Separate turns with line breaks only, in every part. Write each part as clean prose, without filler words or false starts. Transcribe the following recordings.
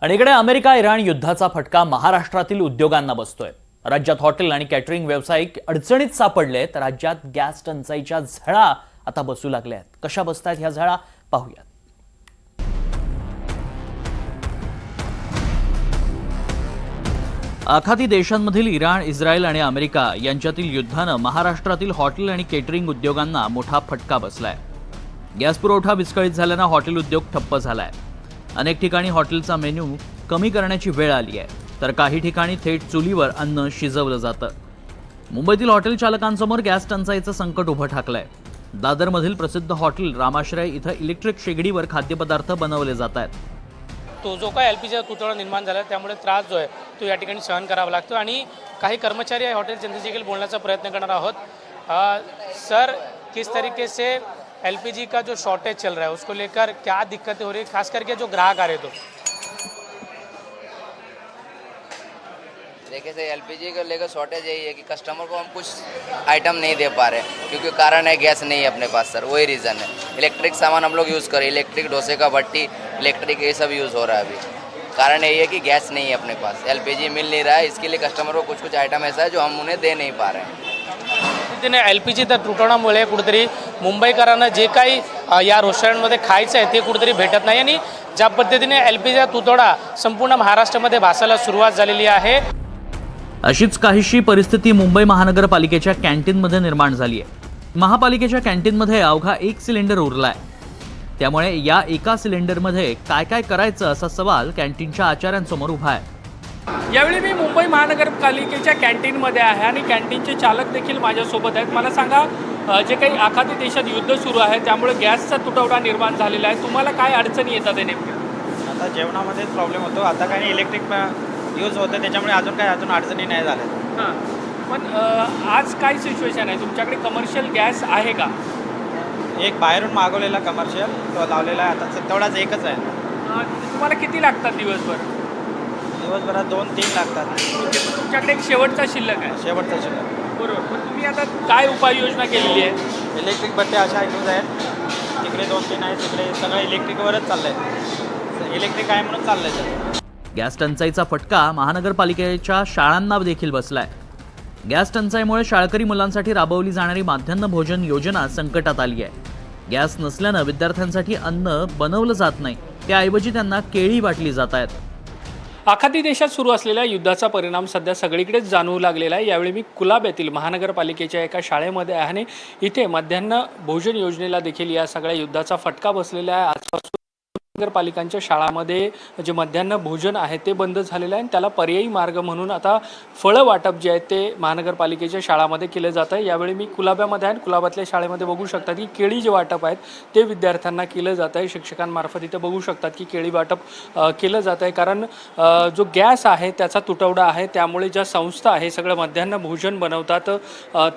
आणि इकडे America Iran युद्धाचा फटका महाराष्ट्रातील उद्योगांना बसतोय। राज्यात हॉटेल आणि कॅटरिंग व्यावसायिक अडचणीत सापडलेत। राज्यात गॅस टंचाईच्या झळा आता बसू लागल्यात। कशा बसतायत ह्या झळा पाहूयात। आखाती देशांमधील इराण, इस्रायल आणि अमेरिका यांच्यातील युद्धानं महाराष्ट्रातील हॉटेल आणि केटरिंग उद्योगांना मोठा फटका बसलाय। गॅस पुरवठा विस्कळीत झाल्यानं हॉटेल उद्योग ठप्प झालाय। अनेक ठिकाणी हॉटेलचा मेन्यू कमी करण्याची वेळ आली आहे, तर काही ठिकाणी थेट चुलीवर अन्न शिजवलं जातं। मुंबईतील हॉटेल चालकांसमोर गॅस टंचाईचं संकट उभं ठाकलंय। दादरमधील प्रसिद्ध हॉटेल रामाश्रय इथं इलेक्ट्रिक शेगडीवर खाद्यपदार्थ बनवले जात आहेत।
तो जो काय एलपीजीचा तुटवडा निर्माण झाला त्यामुळे त्रास जो आहे तो या ठिकाणी सहन करावा लागतो आणि काही कर्मचारी आहे हॉटेल जनतेशी देखील बोलण्याचा प्रयत्न करणार आहोत। सर, किस तरीके से एलपीजी का जो शॉर्टेज चल रहा है उसको लेकर क्या दिक्कतें हो रही है, खास करके जो ग्राहक आ रहे तो?
देखिए सर, एलपीजी को लेकर शॉर्टेज यही है कि कस्टमर को हम कुछ आइटम नहीं दे पा रहे क्योंकि कारण है गैस नहीं है अपने पास सर, वही रीज़न है। इलेक्ट्रिक सामान हम लोग यूज़ करें, इलेक्ट्रिक डोसे का भट्टी, इलेक्ट्रिक ये सब यूज़ हो रहा है अभी। कारण यही है कि गैस नहीं है अपने पास, एलपीजी मिल नहीं रहा है, इसके लिए कस्टमर को कुछ कुछ आइटम ऐसा है जो हम उन्हें दे नहीं पा रहे हैं।
एलपीजीच्या तुटवड्यामुळे कुठेतरी मुंबईकरांना जे काही या रेस्टॉरंटमध्ये खायचं आहे ते कुठेतरी भेटत नाही आणि ज्या पद्धतीने एलपीजीचा तुटवडा संपूर्ण महाराष्ट्रामध्ये भासायला सुरुवात झालेली आहे।
अशीच काहीशी परिस्थिती मुंबई महानगरपालिकेच्या कॅन्टीनमध्ये निर्माण झाली आहे। महापालिकेच्या कॅन्टीनमध्ये अवघा एक सिलेंडर उरलाय। त्यामुळे या एका सिलेंडरमध्ये काय काय करायचं असा सवाल कॅन्टीनच्या आचार्यांसमोर उभा आहे।
यावेळी मी मुंबई महानगरपालिकेच्या कॅन्टीनमध्ये आहे आणि कॅन्टीनचे चालक देखील माझ्यासोबत आहेत। मला सांगा, जे काही आखाती देशात युद्ध सुरू आहे त्यामुळे गॅसचा तुटवडा निर्माण झालेला आहे, तुम्हाला काय अडचणी येतात नेमक्या?
आता जेवणामध्ये प्रॉब्लेम होतो, आता काही इलेक्ट्रिक यूज होतं त्याच्यामुळे अजून अडचणी नाही झाल्या।
हां, पण आज काय सिच्युएशन आहे, तुमच्याकडे कमर्शियल गॅस आहे का?
एक बाहेरून मागवलेला कमर्शियल तो लावलेला आहे, आता तेवढाच एकच आहे।
तुम्हाला किती लागतात
दिवसभरात 2-3 लागतात।
तुमच्याकडे एक शेवटचा शिल्लक आहे?
शेवटचा शिल्लक,
बरोबर। पण तुम्ही आता काय उपाययोजना केलेली आहे?
इलेक्ट्रिक बत्ते अशा यूज आहेत, तिकडे 2-3 आहेत, तिकडे सगळं इलेक्ट्रिकवरच चाललं आहे, इलेक्ट्रिक आहे म्हणून चाललं आहे सर।
गॅस टंचाईचा फटका महानगरपालिकेच्या शाळांना देखील बसलाय। गॅस टंचाईमुळे शाळकरी मुलांसाठी राबवली जाणारी माध्यान्ह भोजन योजना संकटात आली आहे। गॅस नसल्यानं विद्यार्थ्यांसाठी अन्न बनवलं जात नाही, त्याऐवजी त्यांना केळी वाटली जात आहेत।
आखाती देशात सुरू असलेल्या युद्धाचा परिणाम सध्या सगळीकडेच जाणवू लागलेला आहे। यावेळी मी कुलाब येथील महानगरपालिकेच्या एका शाळेमध्ये आहे आणि इथे माध्यान्ह भोजन योजनेला देखील या सगळ्या युद्धाचा फटका बसलेला आहे। आजपासून नगरपालिकांच्या शाळामध्ये जे मध्यान्ह भोजन आहे ते बंद झालेलं आहे आणि त्याला पर्यायी मार्ग म्हणून आता फळं वाटप जे आहे ते महानगरपालिकेच्या शाळामध्ये केलं जातं आहे। यावेळी मी कुलाब्यामध्ये आहे, कुलाबातल्या शाळेमध्ये बघू शकतात की केळी जे वाटप आहेत ते विद्यार्थ्यांना केलं जात आहे। शिक्षकांमार्फत इथे बघू शकतात की केळी वाटप केलं जात आहे, कारण जो गॅस आहे त्याचा तुटवडा आहे, त्यामुळे ज्या संस्था आहे सगळं मध्यान्ह भोजन बनवतात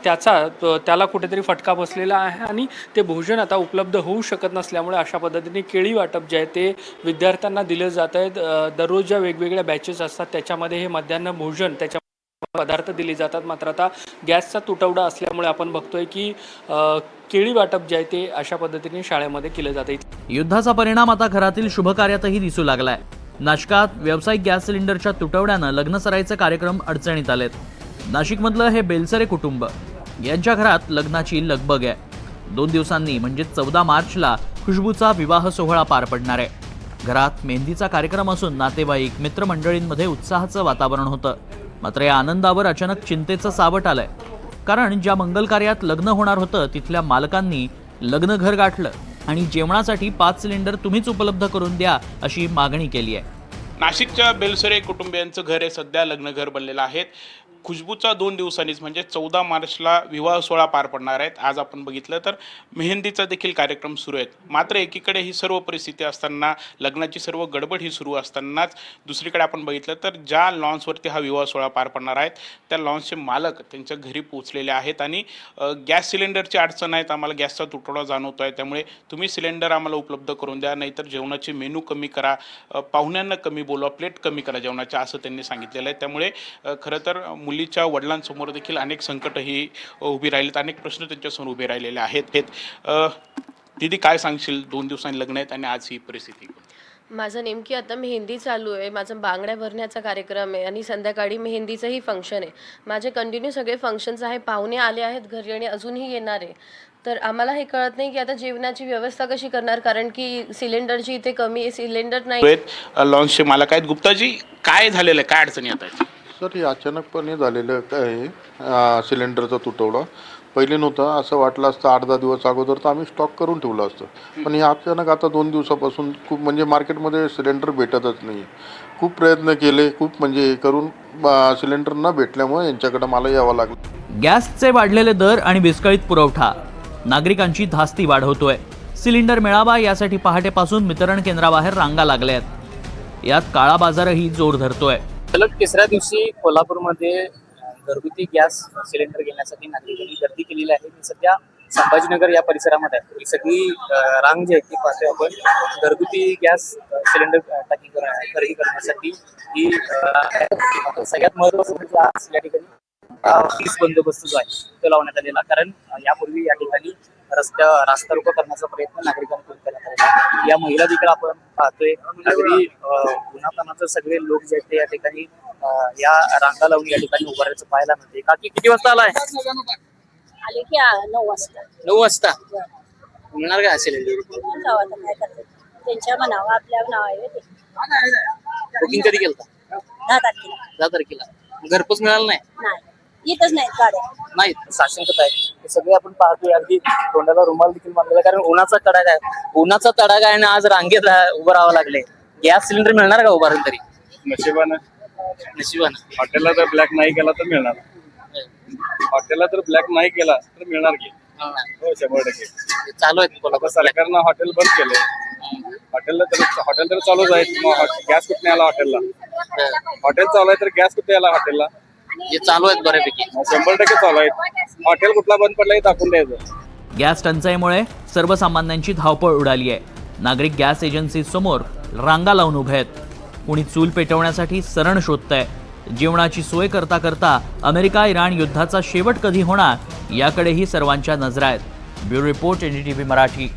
त्याला कुठेतरी फटका बसलेला आहे आणि ते भोजन आता उपलब्ध होऊ शकत नसल्यामुळे अशा पद्धतीने केळी वाटप जे आहे ते विद्यार्थ्यांना दिले जात आहेत। दररोज ज्या वेगवेगळ्या बॅचेस असतात त्याच्यामध्ये हे मध्यान्ह भोजन त्याच्या पदार्थ दिले जातात। मात्र आता गॅसचा तुटवडा असल्यामुळे आपण बघतोय की केळी वाटप जे आहे ते अशा पद्धतीने शाळेमध्ये केलं जाते।
युद्धाचा परिणाम आता घरातील शुभकार्यातही दिसू लागलाय। नाशकात व्यावसायिक गॅस सिलेंडरच्या तुटवड्यानं लग्नसराईचे कार्यक्रम अडचणीत आलेत। नाशिकमधलं हे बेलसरे कुटुंब, यांच्या घरात लग्नाची लगबग आहे। 2 दिवसांनी म्हणजे 14 मार्चला खुशबूचा विवाह सोहळा पार पडणार आहे। घरात मेहंदीचा कार्यक्रम असून नातेवाईक मित्रमंडळींमध्ये उत्साहाचं वातावरण होतं। मात्र या आनंदावर अचानक चिंतेचं सावट आलंय, कारण ज्या मंगल कार्यात लग्न होणार होतं तिथल्या मालकांनी लग्न घर गाठलं आणि जेवणासाठी 5 सिलेंडर तुम्हीच उपलब्ध करून द्या अशी मागणी केली आहे।
नाशिकच्या बेलसरे कुटुंबियांचं घर हे सध्या लग्नघर बनलेलं आहे। खुशबूचा 2 दिवसांनीच म्हणजे 14 मार्चला विवाह सोहळा पार पडणार आहेत। आज आपण बघितलं तर मेहंदीचा देखील कार्यक्रम सुरू आहेत। मात्र एकीकडे ही सर्व परिस्थिती असताना, लग्नाची सर्व गडबड ही सुरू असतानाच दुसरीकडे आपण बघितलं तर ज्या लॉन्सवरती हा विवाह सोहळा पार पडणार आहेत त्या लॉन्सचे मालक त्यांच्या घरी पोहोचलेले आहेत आणि गॅस सिलेंडरची अडचण आहेत, आम्हाला गॅसचा तुटवडा जाणवतो आहे, त्यामुळे तुम्ही सिलेंडर आम्हाला उपलब्ध करून द्या, नाहीतर जेवणाचे मेनू कमी करा, पाहुण्यांना कमी बोलवा, प्लेट कमी करा जेवणाच्या, असं त्यांनी सांगितलेलं आहे। त्यामुळे खरं तर मुलीच्या वडिलांसमोर देखील अनेक संकट ही उभी राहिलेत, अनेक प्रश्न त्यांच्यासमोर उभे राहिलेले आहेत। दीदी, काय सांगशील? 2 दिवसांनी लग्न आहेत आणि आज ही परिस्थिती?
माझं नेमकी आता मेहंदी चालू आहे. माझं बांगड्या भरण्याचा कार्यक्रम आहे आणि संध्याकाळी मेहंदीचंही फंक्शन आहे. माझे कंटिन्यू सगळे फंक्शन्स आहे. पाहुणे आले आहेत घरी आणि अजूनही येणार आहे. तर आम्हाला हे कळत नाही की आता जेवणाची व्यवस्था कशी करणार, कारण की सिलेंडरची इथे कमी आहे. सिलेंडर नाही.
लॉन्चचे मालक आहेत. गुप्ताजी, काय झालेलं आहे, काय अडचणी येत आहेत?
सर, हे अचानकपणे झालेलं काय आहे, सिलेंडरचा तुटवडा. पहिले नव्हतं, असं वाटलं असतं 8-10 दिवस अगोदर तर आम्ही स्टॉक करून ठेवलं असतं. पण हे अचानक आता 2 दिवसापासून खूप म्हणजे मार्केटमध्ये सिलेंडर भेटतच नाही. खूप प्रयत्न केले, खूप म्हणजे हे करून सिलेंडर न भेटल्यामुळे यांच्याकडे मला यावं लागलं.
गॅसचे वाढलेले दर आणि विस्कळीत पुरवठा नागरिकांची धास्ती वाढवतोय. सिलेंडर मिळावा यासाठी पहाटेपासून वितरण केंद्राबाहेर रांगा लागल्या आहेत. यात काळा बाजारही जोर धरतोय.
सलग तिसऱ्या दिवशी कोल्हापूरमध्ये घरगुती गॅस सिलेंडर घेण्यासाठी नागरिकांनी गर्दी केलेली आहे. मी सध्या संभाजीनगर या परिसरामध्ये आहे. ही सगळी रांग जी आहे ती पाहतोय आपण. घरगुती गॅस सिलेंडर टाकी खरेदी करण्यासाठी ही सगळ्यात महत्त्वाचं म्हणजे आज या ठिकाणी पोलीस बंदोबस्त जो आहे तो लावण्यात आलेला. कारण यापूर्वी या ठिकाणी रास्ता रोको करण्याचा प्रयत्न नागरिकांकडून करण्यात आलेला. या महिला देखील आपण पाहतोय. अगदी उन्हातानाचं सगळे लोक जे आहेत ते या ठिकाणी या रांगा लावून या ठिकाणी उभारायचं पाहायला मिळते. काकी, किती वाजता आलाय?
आले की 9 वाजता.
9 वाजता मिळणार का सिलेंडर?
जाऊ आता काय करतात त्यांच्या मनावर, आपल्या नावावर ते.
बुकिंग कधी केलं?
10 तारखेला.
10 तारखेला. घरपोच मिळालं नाही?
नाही, येतच नाहीत गाड्या.
नाही, साशंकता आहे. हे सगळे आपण पाहतोय. अगदी तोंडाला रुमाल देखील बांधलेला, कारण उन्हाचा तडाखा आहे. उन्हाचा तडाखा आहे आणि आज रांगेत उभं राहावं लागले. गॅस सिलेंडर मिळणार का उभारून तरी?
नशिबानं
हॉटेलला
तर ब्लॅक नाही केला तर मिळणार. हॉटेलला तर ब्लॅक नाही केला तर मिळणार की हो, 100%.
चालू आहेत कोल्हापूर
सरकारनं हॉटेल बंद केलंय. हॉटेल तर चालूच आहेत. मग गॅस कुठे आला हॉटेलला? हॉटेल चालू आहे तर गॅस कुठे आला हॉटेलला?
हे चालू आहेत बऱ्यापैकी.
100% चालू आहेत. हॉटेल कुठला बंद पडला हे दाखवून द्यायचं.
गॅस टंचाईमुळे सर्वसामान्यांची धावपळ उडाली आहे. नागरिक गॅस एजन्सी समोर रांगा लावून उभे आहेत. कुणी चूल पेटवण्यासाठी सरण शोधतंय. जेवणाची सोय करता करता अमेरिका इराण युद्धाचा शेवट कधी होणार याकडेही सर्वांच्या नजरा आहेत. Bureau report, NDTV Marathi.